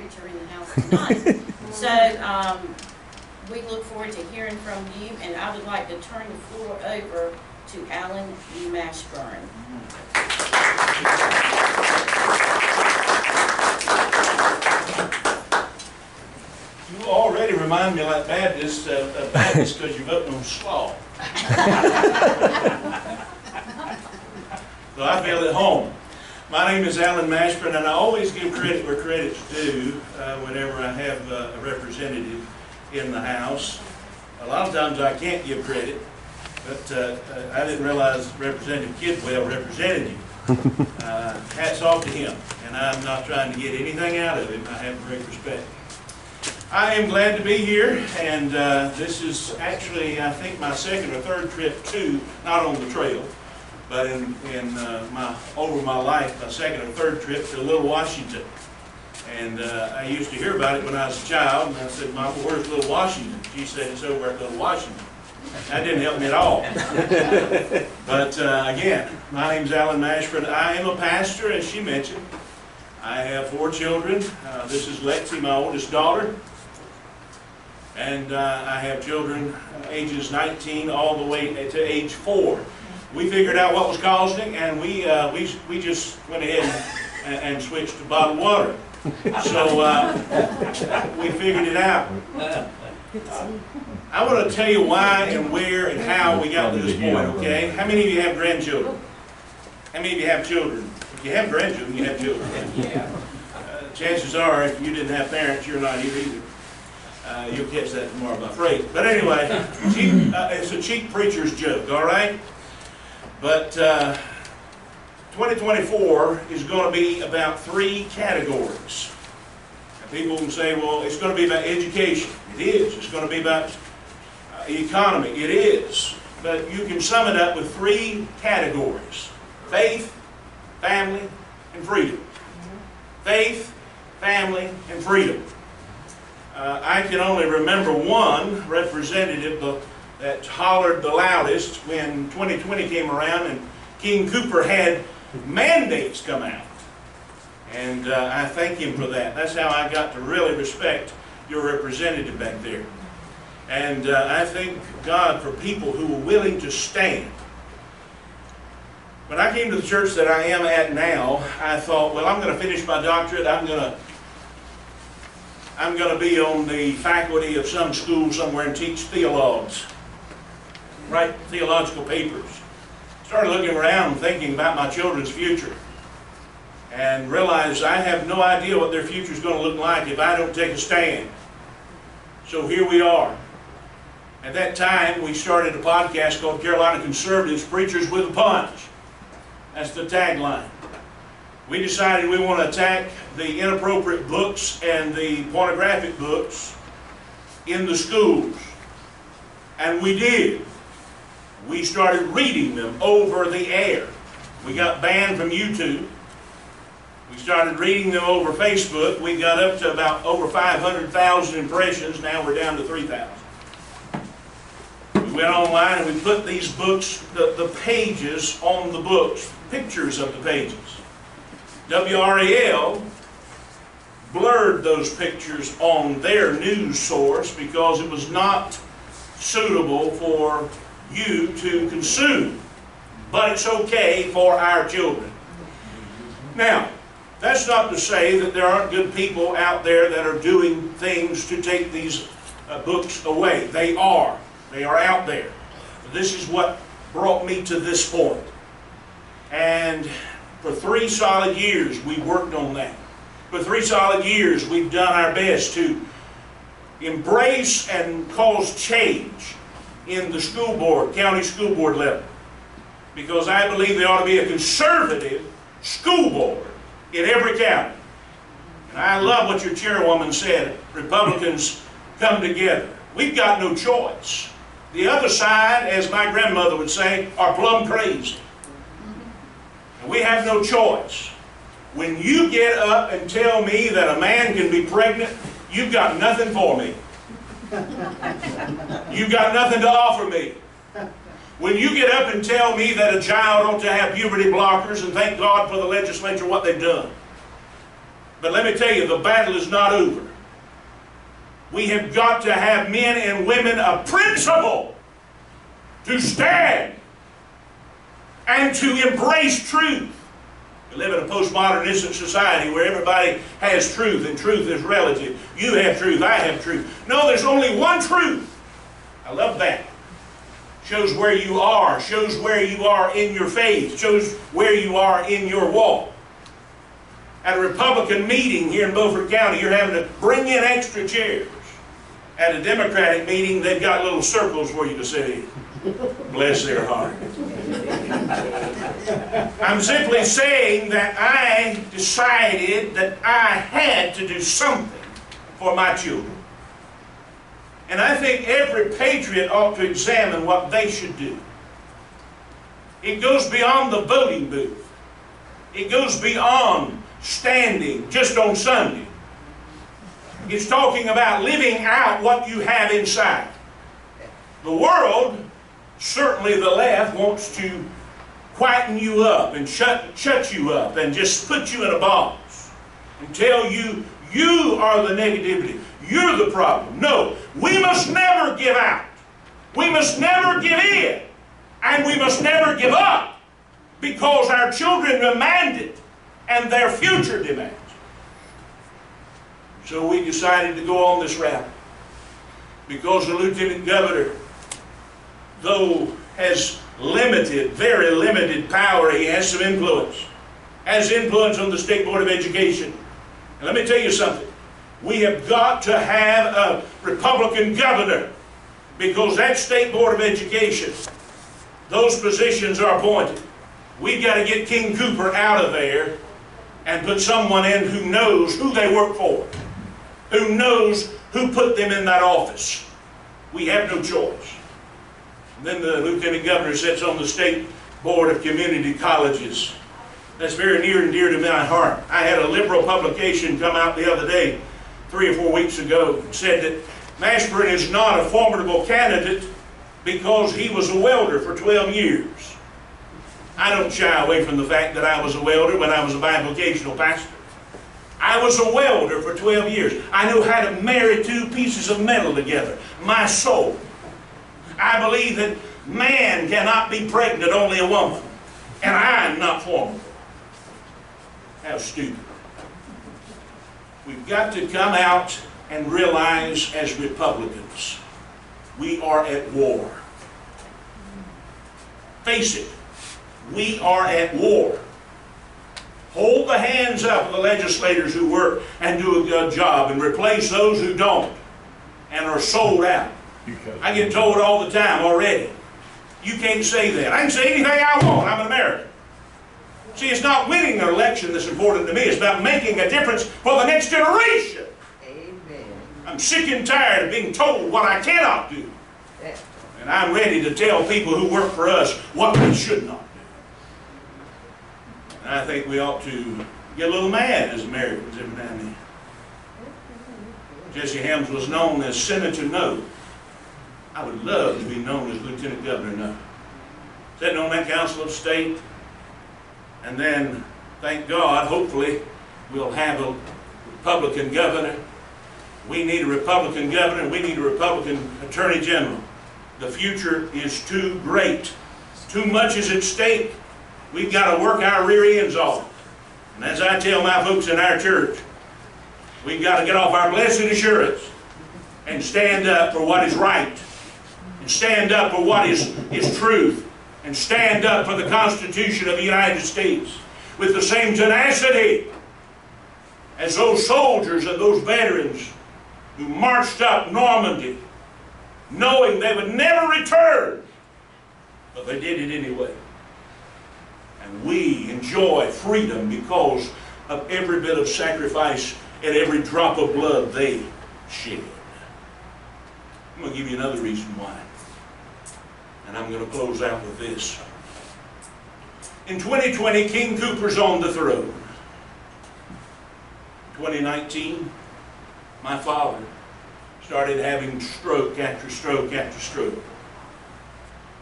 preacher in the house tonight. So we look forward to hearing from you, and I would like to turn the floor over to Allen Mashburn. You already remind me like Baptists of Baptists because you're voting on slaw. So I feel at home. My name is Allen Mashburn, and I always give credit where credit's due whenever I have a representative in the House. A lot of times I can't give credit, but I didn't realize Representative Kidwell represented you. Hats off to him, and I'm not trying to get anything out of him. I have great respect. I am glad to be here, and this is actually, I think, my second or third trip to, not on the trail, but in over my life, my second or third trip to Little Washington. And I used to hear about it when I was a child, and I said, Mama, where's Little Washington? She said, it's over at Little Washington. That didn't help me at all. But again, my name's Allen Mashburn. I am a pastor, as she mentioned. I have 4 children. This is Lexi, my oldest daughter. And I have children ages 19 all the way to age 4. We figured out what was causing it, and we just went ahead and switched to bottled water. So we figured it out. I want to tell you why and where and how we got to this point, okay? How many of you have grandchildren? How many of you have children? If you have grandchildren, you have children. Yeah. Chances are, if you didn't have parents, you're not here either. You'll catch that tomorrow by freight. But anyway, it's a cheap preacher's joke, all right? But 2024 is going to be about 3 categories. And people can say, well, it's going to be about education. It is. It's going to be about economy. It is. But you can sum it up with 3 categories: faith, family, and freedom. Faith, family, and freedom. I can only remember one representative that hollered the loudest when 2020 came around and King Cooper had mandates come out. And I thank him for that. That's how I got to really respect your representative back there. And I thank God for people who were willing to stand. When I came to the church that I am at now, I thought, well, I'm going to finish my doctorate. I'm going to be on the faculty of some school somewhere and teach theologs, write theological papers. Started looking around thinking about my children's future and realized I have no idea what their future is going to look like if I don't take a stand. So here we are. At that time, we started a podcast called Carolina Conservatives, Preachers with a Punch. That's the tagline. We decided we want to attack the inappropriate books and the pornographic books in the schools. And we did. We started reading them over the air. We got banned from YouTube. We started reading them over Facebook. We got up to about over 500,000 impressions. Now we're down to 3,000. We went online and we put these books, the pages on the books, pictures of the pages. WRAL blurred those pictures on their news source because it was not suitable for you to consume. But it's okay for our children. Now, that's not to say that there aren't good people out there that are doing things to take these books away. They are. They are out there. This is what brought me to this point. And for 3 solid years, we worked on that. For 3 solid years, we've done our best to embrace and cause change in the school board, county school board level. Because I believe there ought to be a conservative school board in every county. And I love what your chairwoman said, Republicans come together. We've got no choice. The other side, as my grandmother would say, are plumb crazy. And we have no choice. When you get up and tell me that a man can be pregnant, you've got nothing for me. You've got nothing to offer me. When you get up and tell me that a child ought to have puberty blockers, and thank God for the legislature what they've done. But let me tell you, the battle is not over. We have got to have men and women of principle to stand and to embrace truth. We live in a postmodernistic society where everybody has truth and truth is relative. You have truth, I have truth. No, there's only one truth. I love that. Shows where you are, shows where you are in your faith, shows where you are in your walk. At a Republican meeting here in Beaufort County, you're having to bring in extra chairs. At a Democratic meeting, they've got little circles for you to sit in. Bless their heart. I'm simply saying that I decided that I had to do something for my children. And I think every patriot ought to examine what they should do. It goes beyond the voting booth. It goes beyond standing just on Sunday. It's talking about living out what you have inside. The world, certainly the left, wants to quieten you up and shut you up and just put you in a box and tell you you are the negativity. You're the problem. No, we must never give out. We must never give in. And we must never give up because our children demand it and their future demands. So we decided to go on this route because the Lieutenant Governor, though has limited, very limited power, he has some influence. Has influence on the State Board of Education. And let me tell you something. We have got to have a Republican governor because that State Board of Education, those positions are appointed. We've got to get King Cooper out of there and put someone in who knows who they work for, who knows who put them in that office. We have no choice. And then the Lieutenant Governor sits on the State Board of Community Colleges. That's very near and dear to my heart. I had a liberal publication come out the other day, 3 or 4 weeks ago, said that Mashburn is not a formidable candidate because he was a welder for 12 years. I don't shy away from the fact that I was a welder when I was a bivocational pastor. I was a welder for 12 years. I knew how to marry 2 pieces of metal together. My soul. I believe that man cannot be pregnant, only a woman. And I'm not formidable. How stupid. We've got to come out and realize as Republicans, we are at war. Face it, we are at war. Hold the hands up of the legislators who work and do a good job and replace those who don't and are sold out. I get told all the time already, you can't say that. I can say anything I want. I'm an American. See, it's not winning an election that's important to me. It's about making a difference for the next generation. Amen. I'm sick and tired of being told what I cannot do. And I'm ready to tell people who work for us what we should not do. And I think we ought to get a little mad as Americans every now and then. Jesse Helms was known as Senator No. I would love to be known as Lieutenant Governor No. Sitting on that Council of State, and then, thank God, hopefully, we'll have a Republican governor. We need a Republican governor, and we need a Republican Attorney General. The future is too great. Too much is at stake. We've got to work our rear ends off. And as I tell my folks in our church, we've got to get off our blessed assurance and stand up for what is right. And stand up for what is truth. And stand up for the Constitution of the United States with the same tenacity as those soldiers and those veterans who marched up Normandy knowing they would never return, but they did it anyway. And we enjoy freedom because of every bit of sacrifice and every drop of blood they shed. I'm going to give you another reason why. And I'm going to close out with this. In 2020, King Cooper's on the throne. 2019, my father started having stroke after stroke after stroke.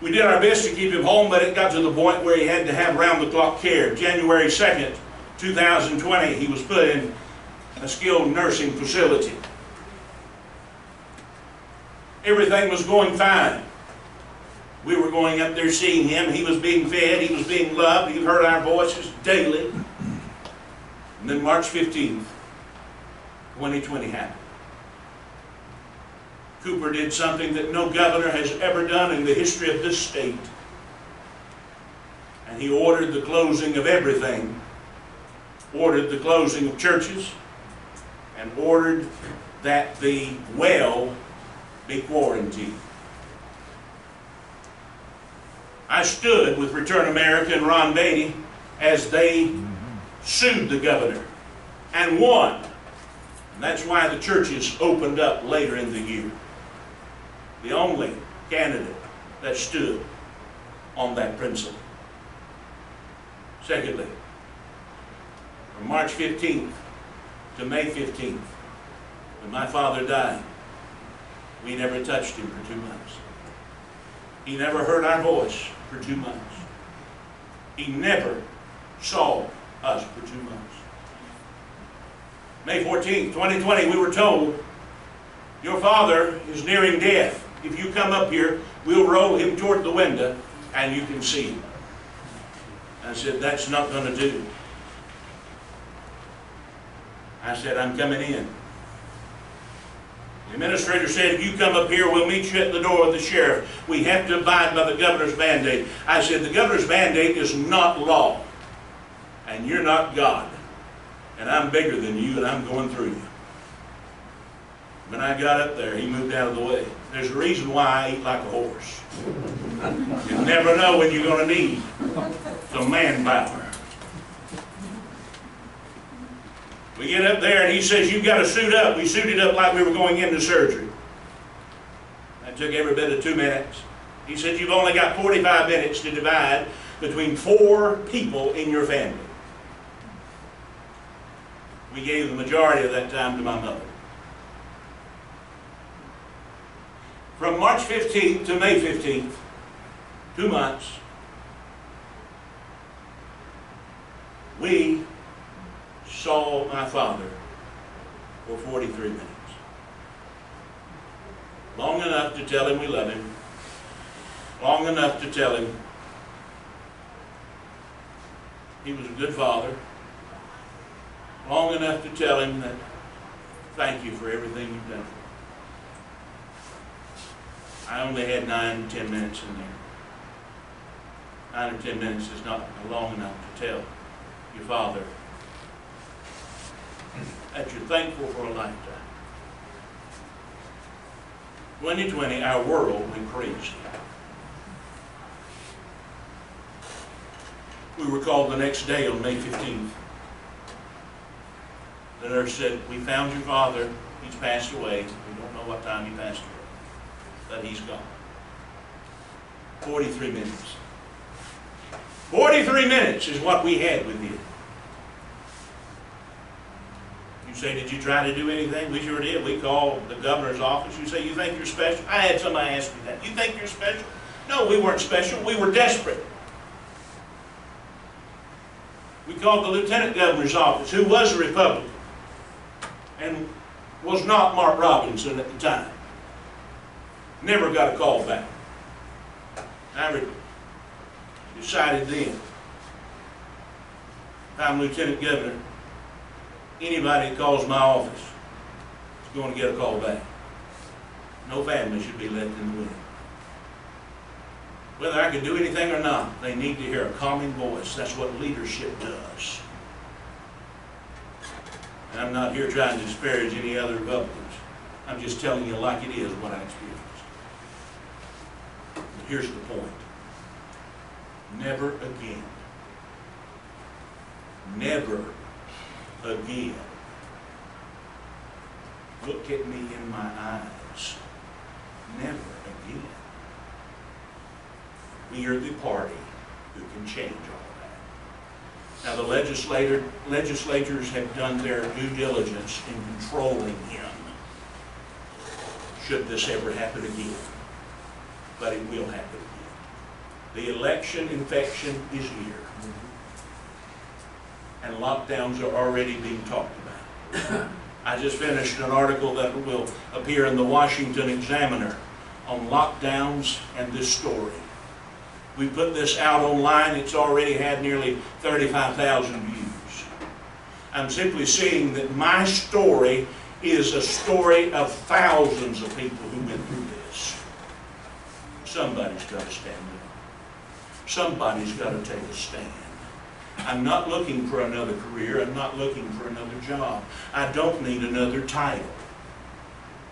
We did our best to keep him home, but it got to the point where he had to have round-the-clock care. January 2nd, 2020, he was put in a skilled nursing facility. Everything was going fine. We were going up there seeing him. He was being fed. He was being loved. He heard our voices daily. And then March 15th, 2020 happened. Cooper did something that no governor has ever done in the history of this state. And he ordered the closing of everything. Ordered the closing of churches. And ordered that the well be quarantined. I stood with Return America and Ron Beatty as they sued the governor and won. And that's why the churches opened up later in the year. The only candidate that stood on that principle. Secondly, from March 15th to May 15th, when my father died, we never touched him for 2 months. He never heard our voice for 2 months. He never saw us for 2 months. May 14th, 2020, we were told, your father is nearing death. If you come up here, we'll roll him toward the window and you can see him. I said, that's not going to do. I said, I'm coming in. The administrator said, if you come up here, we'll meet you at the door of the sheriff. We have to abide by the governor's mandate. I said, the governor's mandate is not law. And you're not God. And I'm bigger than you, and I'm going through you. When I got up there, he moved out of the way. There's a reason why I eat like a horse. You never know when you're going to need some manpower. We get up there and he says, you've got to suit up. We suited up like we were going into surgery. That took every bit of 2 minutes. He said, you've only got 45 minutes to divide between 4 people in your family. We gave the majority of that time to my mother. From March 15th to May 15th, 2 months, we saw my father for 43 minutes. Long enough to tell him we love him. Long enough to tell him he was a good father. Long enough to tell him that thank you for everything you've done. I only had 9 to 10 minutes in there. 9 or 10 minutes is not long enough to tell your father that you're thankful for a lifetime. 2020, our world went crazy. We were called the next day on May 15th. The nurse said, we found your father. He's passed away. We don't know what time he passed away, but he's gone. 43 minutes. 43 minutes is what we had with you. You say, did you try to do anything? We sure did. We called the governor's office. You say, you think you're special? I had somebody ask me that. You think you're special? No, we weren't special. We were desperate. We called the lieutenant governor's office, who was a Republican and was not Mark Robinson at the time. Never got a call back. I decided then, if I'm lieutenant governor, anybody that calls my office is going to get a call back. No family should be left in the wind. Whether I can do anything or not, they need to hear a calming voice. That's what leadership does. And I'm not here trying to disparage any other Republicans. I'm just telling you like it is what I experienced. But here's the point. Never again. Never again. Look at me in my eyes. Never again. We are the party who can change all that. Now the legislators have done their due diligence in controlling him, should this ever happen again. But it will happen again. The election infection is here. And lockdowns are already being talked about. I just finished an article that will appear in the Washington Examiner on lockdowns and this story. We put this out online. It's already had nearly 35,000 views. I'm simply saying that my story is a story of thousands of people who went through this. Somebody's got to stand up. Somebody's got to take a stand. I'm not looking for another career. I'm not looking for another job. I don't need another title.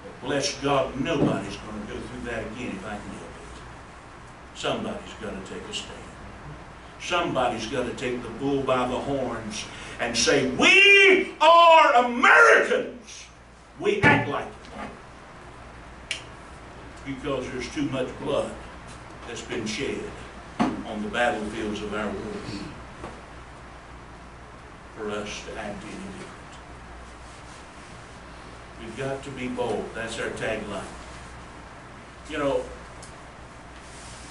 But bless God, nobody's going to go through that again if I can help it. Somebody's got to take a stand. Somebody's got to take the bull by the horns and say, we are Americans. We act like it. Because there's too much blood that's been shed on the battlefields of our world for us to act any different. We've got to be bold. That's our tagline. You know,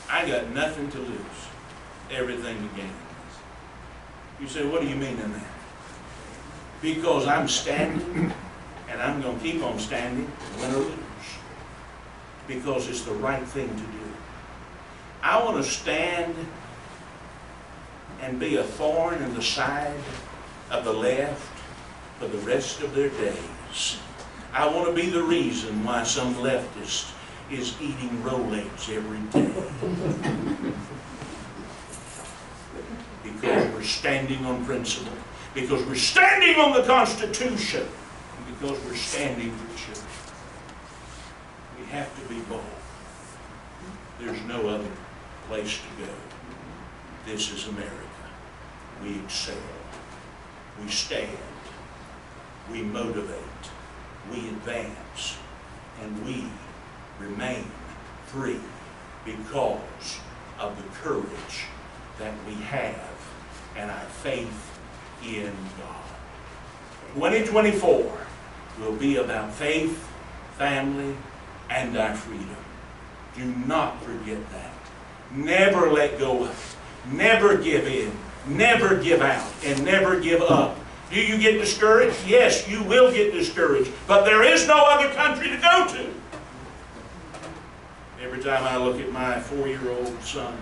I got nothing to lose, everything to gain. You say, what do you mean in that? Because I'm standing, and I'm going to keep on standing, win or lose. Because it's the right thing to do. I want to stand and be a thorn in the side of the left for the rest of their days. I want to be the reason why some leftist is eating Rolaids every day. Because we're standing on principle. Because we're standing on the Constitution. And because we're standing for children. We have to be bold. There's no other place to go. This is America. We excel. We stand. We motivate. We advance. And we remain free because of the courage that we have and our faith in God. 2024 will be about faith, family, and our freedom. Do not forget that. Never let go of it. Never give in. Never give out. And never give up. Do you get discouraged? Yes, you will get discouraged. But there is no other country to go to. Every time I look at my 4-year-old son,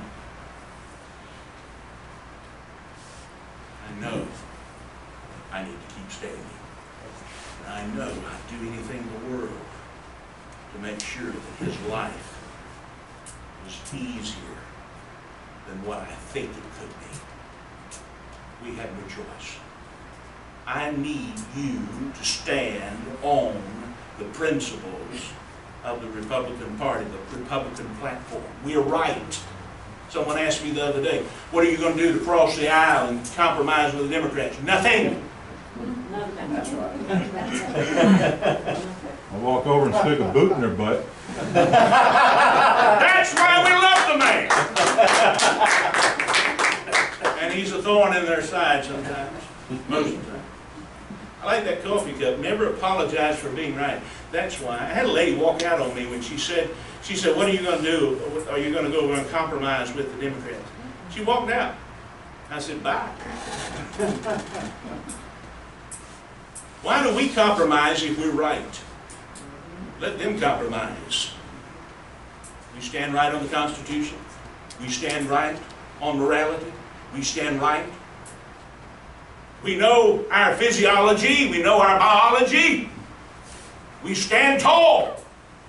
I know I need to keep standing. And I know I'd do anything in the world to make sure that his life was easier than what I think it could be. We have no choice. I need you to stand on the principles of the Republican Party, the Republican platform. We are right. Someone asked me the other day, what are you going to do to cross the aisle and compromise with the Democrats? Nothing. That's right. I'll walk over and stick a boot in their butt. That's why we love the man. And he's a thorn in their side sometimes, most of the time. I like that coffee cup. Never apologize for being right. That's why. I had a lady walk out on me when she said, what are you going to do? Are you going to go over and compromise with the Democrats? She walked out. I said, bye. Why do we compromise if we're right? Let them compromise. We stand right on the Constitution. We stand right on morality. We stand right. We know our physiology. We know our biology. We stand tall.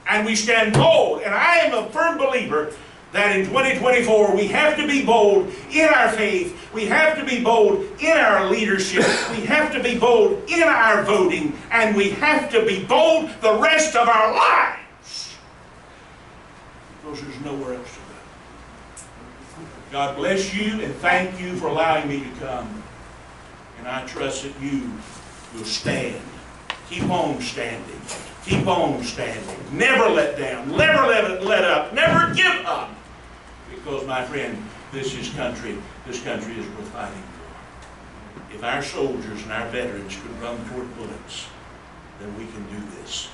And we stand bold. And I am a firm believer that in 2024 we have to be bold in our faith. We have to be bold in our leadership. We have to be bold in our voting. And we have to be bold the rest of our lives. Because there's nowhere else to go. God bless you and thank you for allowing me to come. And I trust that you will stand. Keep on standing. Keep on standing. Never let down. Never let up. Never give up. Because, my friend, this country is worth fighting for. If our soldiers and our veterans could run toward bullets, then we can do this.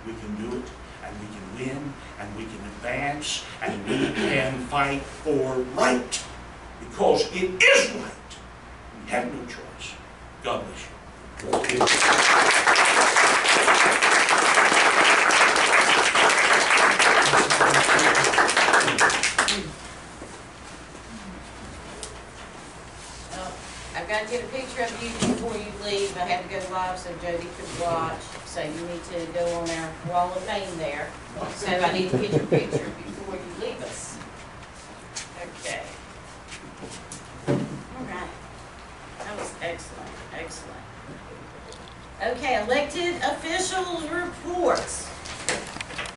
We can do it, and we can win, and we can advance, and we can fight for right. Because it is right. We have no choice. God bless you. I've got to get a picture of you before you leave. I had to go live so Jody could watch. So you need to go on our wall of fame there. So I need to get your picture before you leave us. Okay. All right. That was excellent, excellent. Okay, elected officials reports.